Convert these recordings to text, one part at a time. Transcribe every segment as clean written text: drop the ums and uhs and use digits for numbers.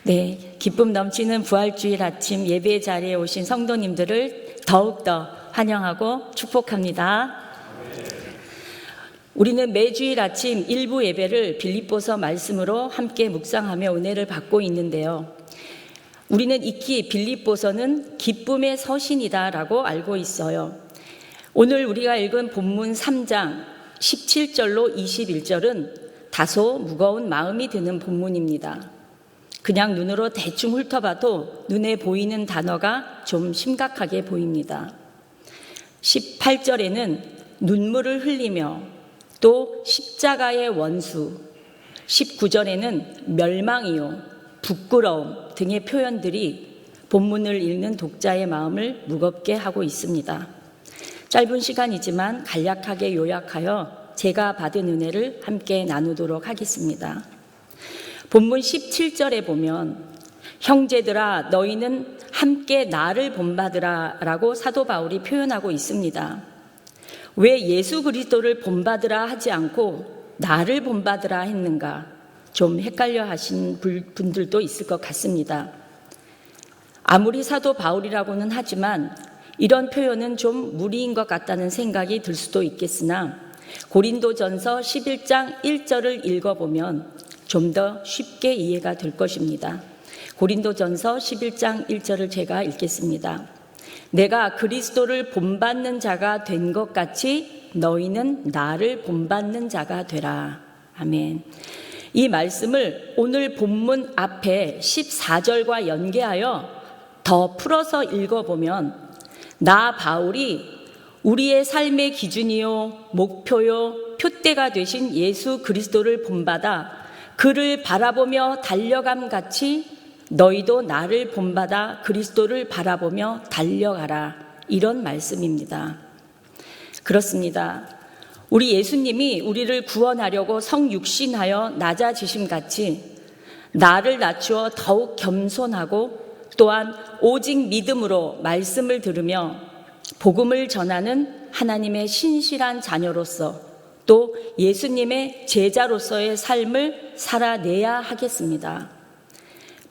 네, 기쁨 넘치는 부활주일 아침 예배 자리에 오신 성도님들을 더욱더 환영하고 축복합니다. 우리는 매주일 아침 일부 예배를 빌립보서 말씀으로 함께 묵상하며 은혜를 받고 있는데요. 우리는 익히 빌립보서는 기쁨의 서신이다라고 알고 있어요. 오늘 우리가 읽은 본문 3장 17절로 21절은 다소 무거운 마음이 드는 본문입니다. 그냥 눈으로 대충 훑어봐도 눈에 보이는 단어가 좀 심각하게 보입니다. 18절에는 눈물을 흘리며 또 십자가의 원수, 19절에는 멸망이요, 부끄러움 등의 표현들이 본문을 읽는 독자의 마음을 무겁게 하고 있습니다. 짧은 시간이지만 간략하게 요약하여 제가 받은 은혜를 함께 나누도록 하겠습니다. 본문 17절에 보면 형제들아 너희는 함께 나를 본받으라 라고 사도 바울이 표현하고 있습니다. 왜 예수 그리스도를 본받으라 하지 않고 나를 본받으라 했는가? 좀 헷갈려 하신 분들도 있을 것 같습니다. 아무리 사도 바울이라고는 하지만 이런 표현은 좀 무리인 것 같다는 생각이 들 수도 있겠으나 고린도전서 11장 1절을 읽어보면 좀 더 쉽게 이해가 될 것입니다. 고린도전서 11장 1절을 제가 읽겠습니다. 내가 그리스도를 본받는 자가 된 것 같이 너희는 나를 본받는 자가 되라. 아멘. 이 말씀을 오늘 본문 앞에 14절과 연계하여 더 풀어서 읽어보면 나 바울이 우리의 삶의 기준이요 목표요 표대가 되신 예수 그리스도를 본받아 그를 바라보며 달려감 같이 너희도 나를 본받아 그리스도를 바라보며 달려가라. 이런 말씀입니다. 그렇습니다. 우리 예수님이 우리를 구원하려고 성육신하여 낮아지심 같이 나를 낮추어 더욱 겸손하고 또한 오직 믿음으로 말씀을 들으며 복음을 전하는 하나님의 신실한 자녀로서 또 예수님의 제자로서의 삶을 살아내야 하겠습니다.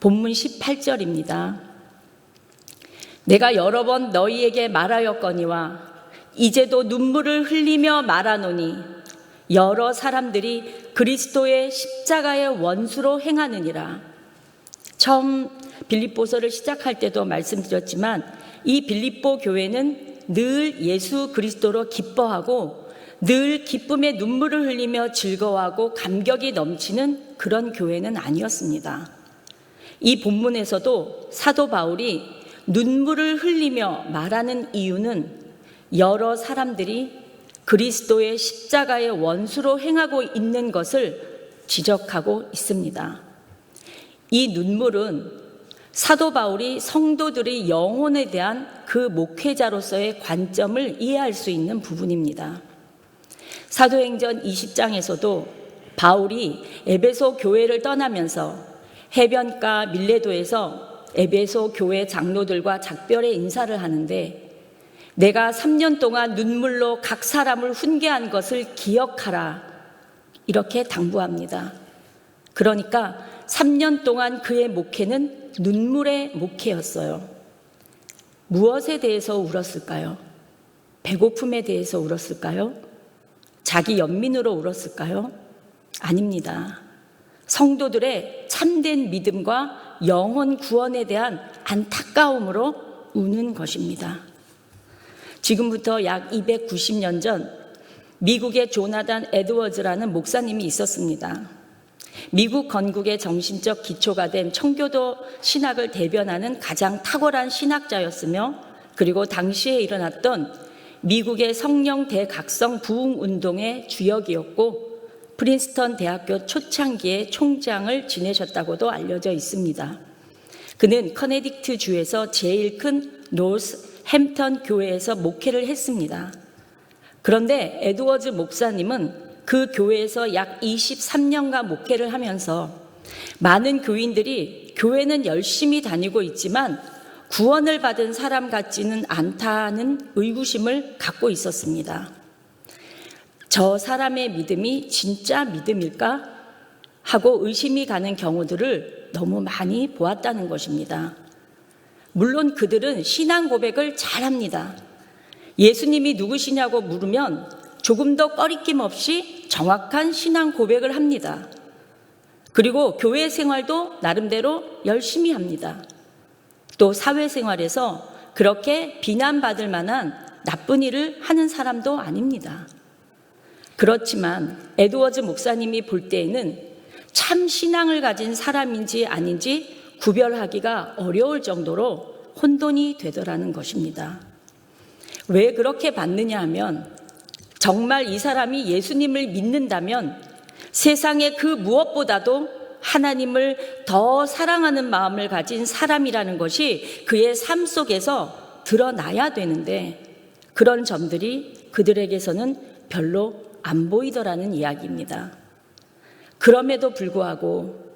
본문 18절입니다. 내가 여러 번 너희에게 말하였거니와 이제도 눈물을 흘리며 말하노니 여러 사람들이 그리스도의 십자가의 원수로 행하느니라. 처음 빌립보서를 시작할 때도 말씀드렸지만 이 빌립보 교회는 늘 예수 그리스도로 기뻐하고 늘 기쁨의 눈물을 흘리며 즐거워하고 감격이 넘치는 그런 교회는 아니었습니다. 이 본문에서도 사도 바울이 눈물을 흘리며 말하는 이유는 여러 사람들이 그리스도의 십자가의 원수로 행하고 있는 것을 지적하고 있습니다. 이 눈물은 사도 바울이 성도들의 영혼에 대한 그 목회자로서의 관점을 이해할 수 있는 부분입니다. 사도행전 20장에서도 바울이 에베소 교회를 떠나면서 해변가 밀레도에서 에베소 교회 장로들과 작별의 인사를 하는데 내가 3년 동안 눈물로 각 사람을 훈계한 것을 기억하라 이렇게 당부합니다. 그러니까 3년 동안 그의 목회는 눈물의 목회였어요. 무엇에 대해서 울었을까요? 배고픔에 대해서 울었을까요? 자기 연민으로 울었을까요? 아닙니다. 성도들의 참된 믿음과 영혼 구원에 대한 안타까움으로 우는 것입니다. 지금부터 약 290년 전 미국의 조나단 에드워즈라는 목사님이 있었습니다. 미국 건국의 정신적 기초가 된 청교도 신학을 대변하는 가장 탁월한 신학자였으며 그리고 당시에 일어났던 미국의 성령 대각성 부흥 운동의 주역이었고 프린스턴 대학교 초창기에 총장을 지내셨다고도 알려져 있습니다. 그는 커네딕트 주에서 제일 큰 노스 햄턴 교회에서 목회를 했습니다. 그런데 에드워즈 목사님은 그 교회에서 약 23년간 목회를 하면서 많은 교인들이 교회는 열심히 다니고 있지만 구원을 받은 사람 같지는 않다는 의구심을 갖고 있었습니다. 저 사람의 믿음이 진짜 믿음일까 하고 의심이 가는 경우들을 너무 많이 보았다는 것입니다. 물론 그들은 신앙 고백을 잘합니다. 예수님이 누구시냐고 물으면 조금 더 꺼리낌 없이 정확한 신앙 고백을 합니다. 그리고 교회 생활도 나름대로 열심히 합니다. 또 사회생활에서 그렇게 비난받을 만한 나쁜 일을 하는 사람도 아닙니다. 그렇지만 에드워즈 목사님이 볼 때에는 참 신앙을 가진 사람인지 아닌지 구별하기가 어려울 정도로 혼돈이 되더라는 것입니다. 왜 그렇게 봤느냐 하면 정말 이 사람이 예수님을 믿는다면 세상의 그 무엇보다도 하나님을 더 사랑하는 마음을 가진 사람이라는 것이 그의 삶 속에서 드러나야 되는데 그런 점들이 그들에게서는 별로 안 보이더라는 이야기입니다. 그럼에도 불구하고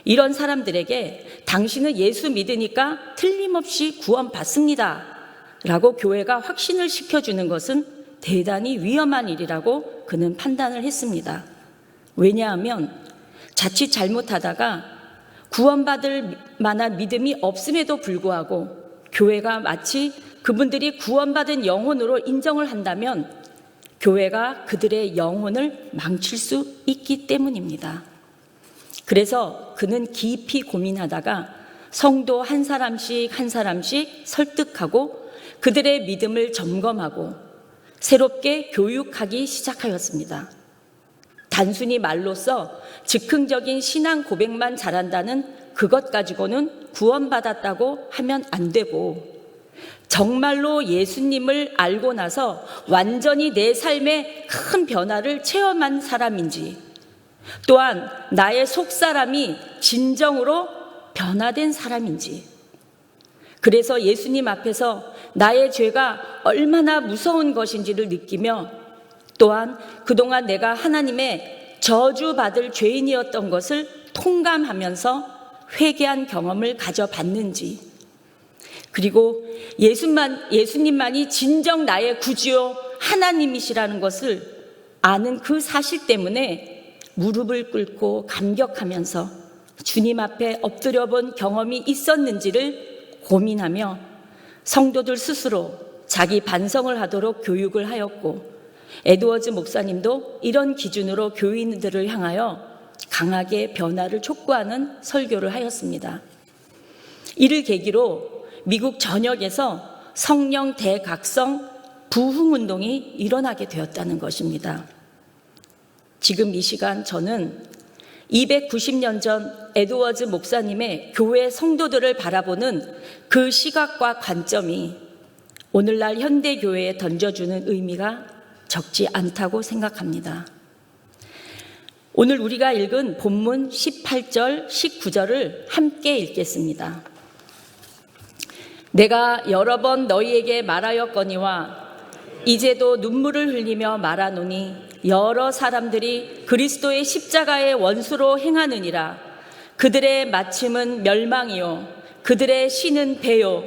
이런 사람들에게 당신은 예수 믿으니까 틀림없이 구원받습니다 라고 교회가 확신을 시켜주는 것은 대단히 위험한 일이라고 그는 판단을 했습니다. 왜냐하면 자칫 잘못하다가 구원받을 만한 믿음이 없음에도 불구하고 교회가 마치 그분들이 구원받은 영혼으로 인정을 한다면 교회가 그들의 영혼을 망칠 수 있기 때문입니다. 그래서 그는 깊이 고민하다가 성도 한 사람씩 설득하고 그들의 믿음을 점검하고 새롭게 교육하기 시작하였습니다. 단순히 말로써 즉흥적인 신앙 고백만 잘한다는 그것 가지고는 구원받았다고 하면 안 되고 정말로 예수님을 알고 나서 완전히 내 삶에 큰 변화를 체험한 사람인지 또한 나의 속사람이 진정으로 변화된 사람인지 그래서 예수님 앞에서 나의 죄가 얼마나 무서운 것인지를 느끼며 또한 그동안 내가 하나님의 저주받을 죄인이었던 것을 통감하면서 회개한 경험을 가져봤는지 그리고 예수님만이 진정 나의 구주요 하나님이시라는 것을 아는 그 사실 때문에 무릎을 꿇고 감격하면서 주님 앞에 엎드려 본 경험이 있었는지를 고민하며 성도들 스스로 자기 반성을 하도록 교육을 하였고 에드워즈 목사님도 이런 기준으로 교인들을 향하여 강하게 변화를 촉구하는 설교를 하였습니다. 이를 계기로 미국 전역에서 성령 대각성 부흥운동이 일어나게 되었다는 것입니다. 지금 이 시간 저는 290년 전 에드워즈 목사님의 교회 성도들을 바라보는 그 시각과 관점이 오늘날 현대교회에 던져주는 의미가 적지 않다고 생각합니다. 오늘 우리가 읽은 본문 18절, 19절을 함께 읽겠습니다. 내가 여러 번 너희에게 말하였거니와 이제도 눈물을 흘리며 말하노니 여러 사람들이 그리스도의 십자가의 원수로 행하느니라. 그들의 마침은 멸망이요 그들의 신은 배요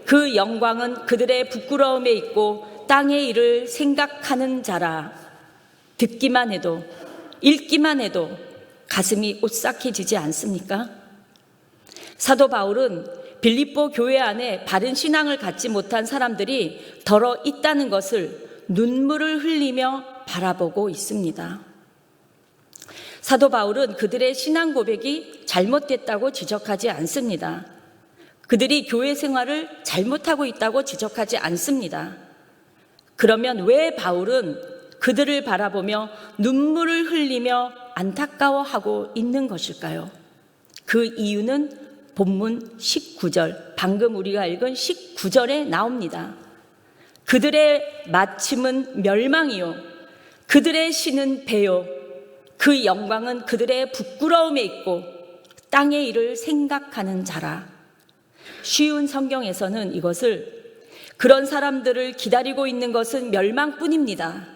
그 영광은 그들의 부끄러움에 있고 땅의 일을 생각하는 자라. 듣기만 해도 읽기만 해도 가슴이 오싹해지지 않습니까? 사도 바울은 빌립보 교회 안에 바른 신앙을 갖지 못한 사람들이 더러 있다는 것을 눈물을 흘리며 바라보고 있습니다. 사도 바울은 그들의 신앙 고백이 잘못됐다고 지적하지 않습니다. 그들이 교회 생활을 잘못하고 있다고 지적하지 않습니다. 그러면 왜 바울은 그들을 바라보며 눈물을 흘리며 안타까워하고 있는 것일까요? 그 이유는 본문 19절, 방금 우리가 읽은 19절에 나옵니다. 그들의 마침은 멸망이요 그들의 신은 배요 그 영광은 그들의 부끄러움에 있고 땅의 일을 생각하는 자라. 쉬운 성경에서는 이것을 그런 사람들을 기다리고 있는 것은 멸망뿐입니다.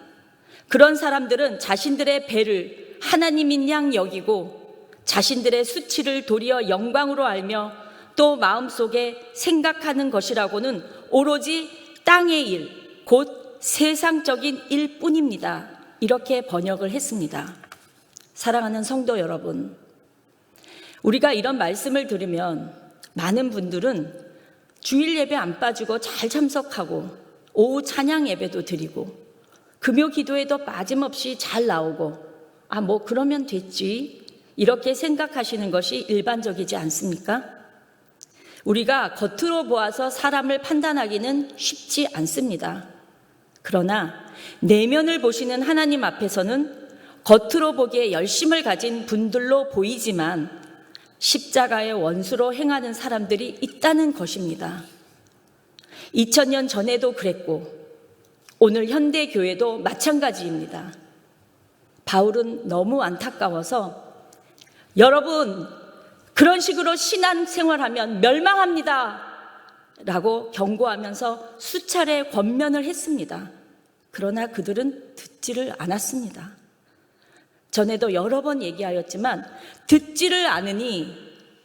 그런 사람들은 자신들의 배를 하나님인 양 여기고 자신들의 수치를 도리어 영광으로 알며 또 마음속에 생각하는 것이라고는 오로지 땅의 일, 곧 세상적인 일뿐입니다. 이렇게 번역을 했습니다. 사랑하는 성도 여러분, 우리가 이런 말씀을 들으면 많은 분들은 주일 예배 안 빠지고 잘 참석하고 오후 찬양 예배도 드리고 금요 기도에도 빠짐없이 잘 나오고 뭐 그러면 됐지 이렇게 생각하시는 것이 일반적이지 않습니까? 우리가 겉으로 보아서 사람을 판단하기는 쉽지 않습니다. 그러나 내면을 보시는 하나님 앞에서는 겉으로 보기에 열심을 가진 분들로 보이지만 십자가의 원수로 행하는 사람들이 있다는 것입니다. 2000년 전에도 그랬고 오늘 현대 교회도 마찬가지입니다. 바울은 너무 안타까워서 여러분 그런 식으로 신앙생활하면 멸망합니다 라고 경고하면서 수차례 권면을 했습니다. 그러나 그들은 듣지를 않았습니다. 전에도 여러 번 얘기하였지만 듣지를 않으니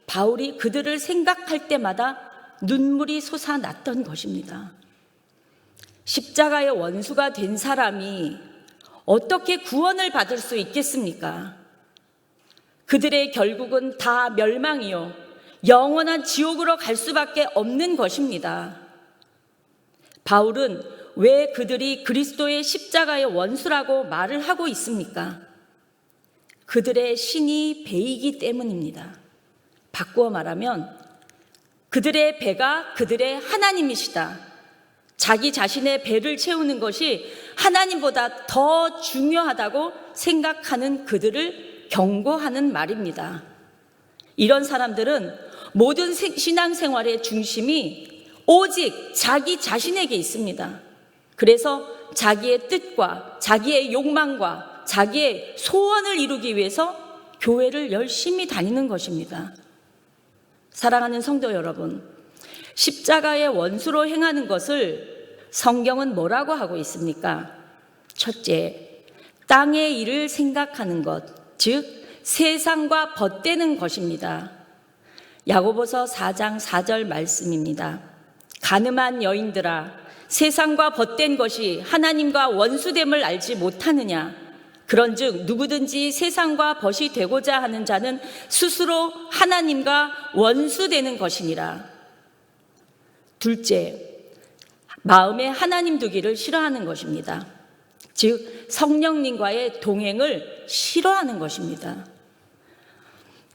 바울이 그들을 생각할 때마다 눈물이 솟아났던 것입니다. 십자가의 원수가 된 사람이 어떻게 구원을 받을 수 있겠습니까? 그들의 결국은 다 멸망이요 영원한 지옥으로 갈 수밖에 없는 것입니다. 바울은 왜 그들이 그리스도의 십자가의 원수라고 말을 하고 있습니까? 그들의 신이 배이기 때문입니다. 바꾸어 말하면 그들의 배가 그들의 하나님이시다. 자기 자신의 배를 채우는 것이 하나님보다 더 중요하다고 생각하는 그들을 경고하는 말입니다. 이런 사람들은 모든 신앙생활의 중심이 오직 자기 자신에게 있습니다. 그래서 자기의 뜻과 자기의 욕망과 자기의 소원을 이루기 위해서 교회를 열심히 다니는 것입니다. 사랑하는 성도 여러분, 십자가의 원수로 행하는 것을 성경은 뭐라고 하고 있습니까? 첫째, 땅의 일을 생각하는 것, 즉 세상과 벗대는 것입니다. 야고보서 4장 4절 말씀입니다. 가늠한 여인들아, 세상과 벗된 것이 하나님과 원수됨을 알지 못하느냐? 그런즉 누구든지 세상과 벗이 되고자 하는 자는 스스로 하나님과 원수되는 것이니라. 둘째, 마음에 하나님 두기를 싫어하는 것입니다. 즉 성령님과의 동행을 싫어하는 것입니다.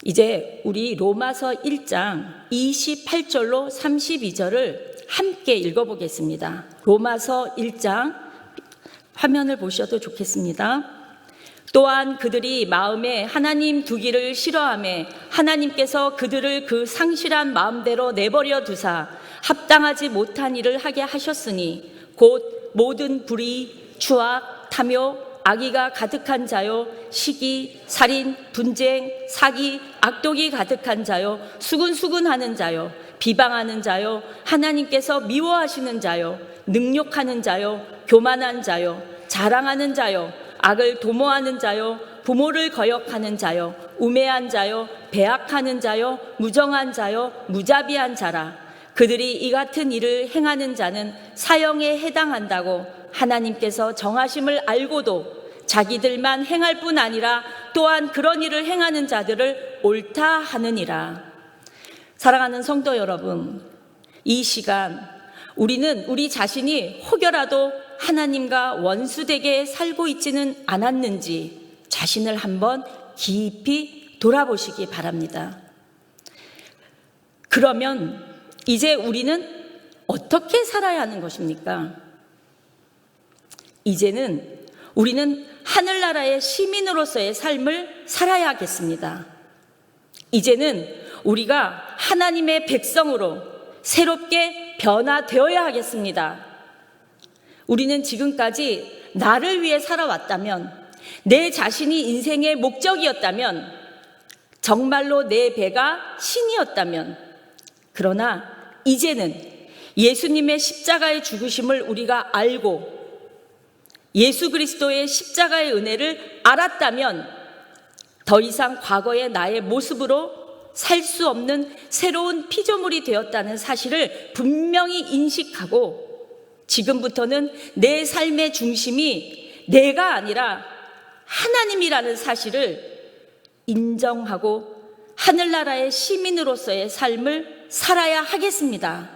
이제 우리 로마서 1장 28절로 32절을 함께 읽어보겠습니다. 로마서 1장 화면을 보셔도 좋겠습니다. 또한 그들이 마음에 하나님 두기를 싫어하며 하나님께서 그들을 그 상실한 마음대로 내버려 두사 합당하지 못한 일을 하게 하셨으니 곧 모든 불의, 추악, 탐욕, 악의가 가득한 자요, 시기, 살인, 분쟁, 사기, 악독이 가득한 자요, 수근수근하는 자요, 비방하는 자요, 하나님께서 미워하시는 자요, 능욕하는 자요, 교만한 자요, 자랑하는 자요, 악을 도모하는 자요, 부모를 거역하는 자요, 우매한 자요, 배악하는 자요, 무정한 자요, 무자비한 자라. 그들이 이 같은 일을 행하는 자는 사형에 해당한다고 하나님께서 정하심을 알고도 자기들만 행할 뿐 아니라 또한 그런 일을 행하는 자들을 옳다 하느니라. 사랑하는 성도 여러분, 이 시간 우리는 우리 자신이 혹여라도 하나님과 원수되게 살고 있지는 않았는지 자신을 한번 깊이 돌아보시기 바랍니다. 그러면 이제 우리는 어떻게 살아야 하는 것입니까? 이제는 우리는 하늘나라의 시민으로서의 삶을 살아야겠습니다. 이제는 우리가 하나님의 백성으로 새롭게 변화되어야 하겠습니다. 우리는 지금까지 나를 위해 살아왔다면, 내 자신이 인생의 목적이었다면, 정말로 내 배가 신이었다면, 그러나 이제는 예수님의 십자가의 죽으심을 우리가 알고 예수 그리스도의 십자가의 은혜를 알았다면 더 이상 과거의 나의 모습으로 살 수 없는 새로운 피조물이 되었다는 사실을 분명히 인식하고 지금부터는 내 삶의 중심이 내가 아니라 하나님이라는 사실을 인정하고 하늘나라의 시민으로서의 삶을 살아야 하겠습니다.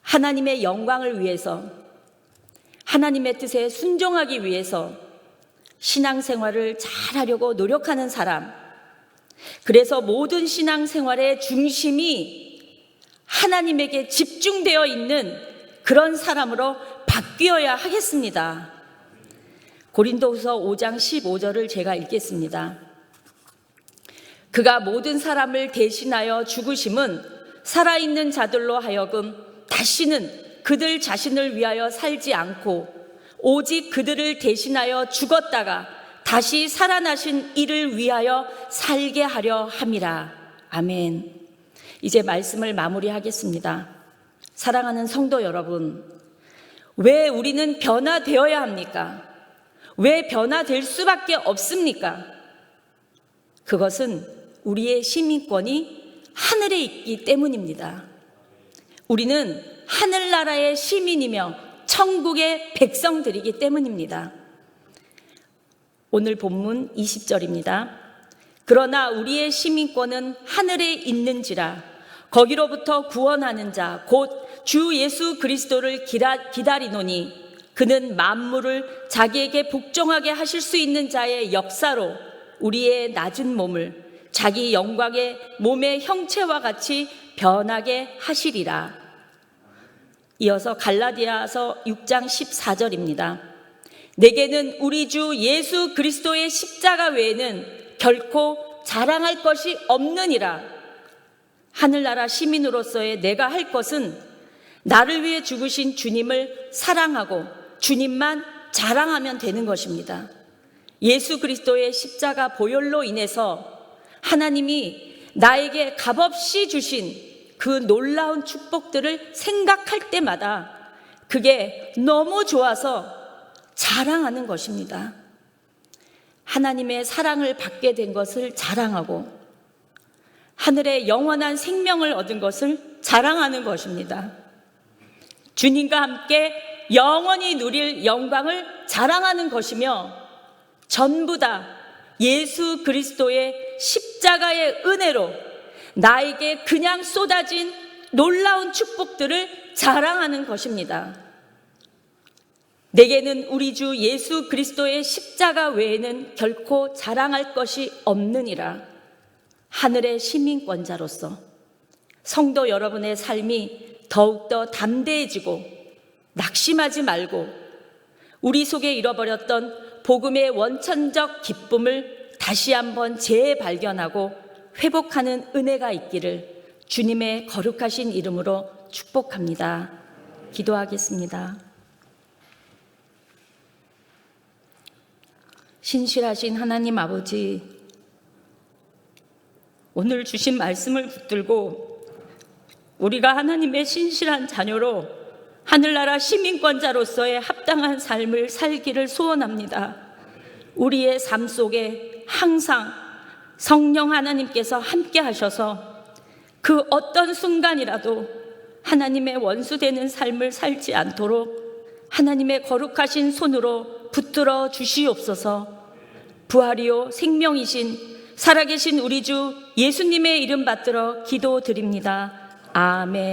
하나님의 영광을 위해서, 하나님의 뜻에 순종하기 위해서 신앙생활을 잘하려고 노력하는 사람, 그래서 모든 신앙생활의 중심이 하나님에게 집중되어 있는 그런 사람으로 바뀌어야 하겠습니다. 고린도후서 5장 15절을 제가 읽겠습니다. 그가 모든 사람을 대신하여 죽으심은 살아있는 자들로 하여금 다시는 그들 자신을 위하여 살지 않고 오직 그들을 대신하여 죽었다가 다시 살아나신 이를 위하여 살게 하려 함이라. 아멘. 이제 말씀을 마무리하겠습니다. 사랑하는 성도 여러분, 왜 우리는 변화되어야 합니까? 왜 변화될 수밖에 없습니까? 그것은 우리의 시민권이 하늘에 있기 때문입니다. 우리는 하늘나라의 시민이며 천국의 백성들이기 때문입니다. 오늘 본문 20절입니다. 그러나 우리의 시민권은 하늘에 있는지라 거기로부터 구원하는 자 곧 주 예수 그리스도를 기다리노니 그는 만물을 자기에게 복종하게 하실 수 있는 자의 역사로 우리의 낮은 몸을 자기 영광의 몸의 형체와 같이 변하게 하시리라. 이어서 갈라디아서 6장 14절입니다. 내게는 우리 주 예수 그리스도의 십자가 외에는 결코 자랑할 것이 없느니라. 하늘나라 시민으로서의 내가 할 것은 나를 위해 죽으신 주님을 사랑하고 주님만 자랑하면 되는 것입니다. 예수 그리스도의 십자가 보혈로 인해서 하나님이 나에게 값없이 주신 그 놀라운 축복들을 생각할 때마다 그게 너무 좋아서 자랑하는 것입니다. 하나님의 사랑을 받게 된 것을 자랑하고 하늘의 영원한 생명을 얻은 것을 자랑하는 것입니다. 주님과 함께 영원히 누릴 영광을 자랑하는 것이며 전부 다 예수 그리스도의 십자가의 은혜로 나에게 그냥 쏟아진 놀라운 축복들을 자랑하는 것입니다. 내게는 우리 주 예수 그리스도의 십자가 외에는 결코 자랑할 것이 없느니라. 하늘의 시민권자로서 성도 여러분의 삶이 더욱더 담대해지고 낙심하지 말고 우리 속에 잃어버렸던 복음의 원천적 기쁨을 다시 한번 재발견하고 회복하는 은혜가 있기를 주님의 거룩하신 이름으로 축복합니다. 기도하겠습니다. 신실하신 하나님 아버지, 오늘 주신 말씀을 붙들고 우리가 하나님의 신실한 자녀로 하늘나라 시민권자로서의 합당한 삶을 살기를 소원합니다. 우리의 삶 속에 항상 성령 하나님께서 함께 하셔서 그 어떤 순간이라도 하나님의 원수되는 삶을 살지 않도록 하나님의 거룩하신 손으로 붙들어 주시옵소서. 부활이요 생명이신 살아계신 우리 주 예수님의 이름 받들어 기도드립니다. 아멘.